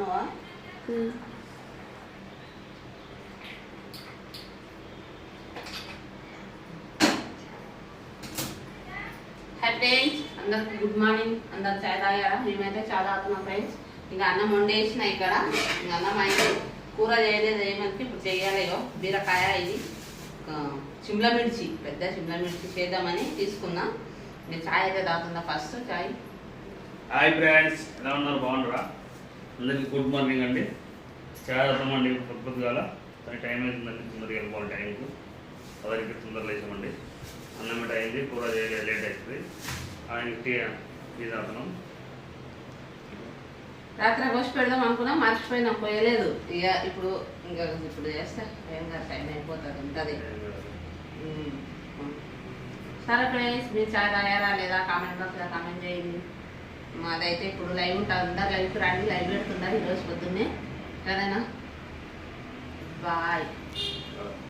తిన్నావా? హ్యాపీ అందరికి good morning. అందరు చాయ్ తాగారా? మేమైతే చాలా తాగుతున్నాం ఫ్రెండ్స్. ఇంకా అన్నం వండేసిన ఇక్కడ. ఇంకా అన్నం అయితే కూర చేయలేదు ఏమంటే ఇప్పుడు చేయాలేయో బీరకాయ ఇది సిమ్లా మిర్చి పెద్ద సిమ్లా మిర్చి చేద్దామని తీసుకున్నా. నేను చాయ్ అయితే తాగుతున్నా ఫస్ట్ చాయ్. హాయ్ ఫ్రెండ్స్, ఎలా ఉన్నారు? బాగున్నారా? అందరికీ గుడ్ మార్నింగ్ అండి. చాయ్ తాగుతామండి పొద్దుగాల. కానీ టైం అవుతుందండి, తొందరగా వెళ్ళిపోవాలి టైంకు. అందరికి తొందరగా లేచామండి. అన్నం మిట అయింది, కూర చేయలేదు, లేట్ అవుతుంది. ఆయనకి టీ తాగుతున్నాం. రాత్రి పోసి పెడదాం అనుకున్నా, మర్చిపోయినా, పోయలేదు. ఇక ఇప్పుడు చేస్తే ఏం కాదు, టైం అయిపోతుంది ఉంటుంది. సరే ఫ్రెండ్స్, మీరు చాయ్ తాగారా లేదా కామెంట్ బాక్స్లో కామెంట్ చేయండి. మాదైతే ఇప్పుడు లైవ్ ఉంటుంది, అందరు లైవ్కి రండి. లైవ్ పెడుతున్నారు ఈరోజు పొద్దున్నే, సరేనా? బాయ్.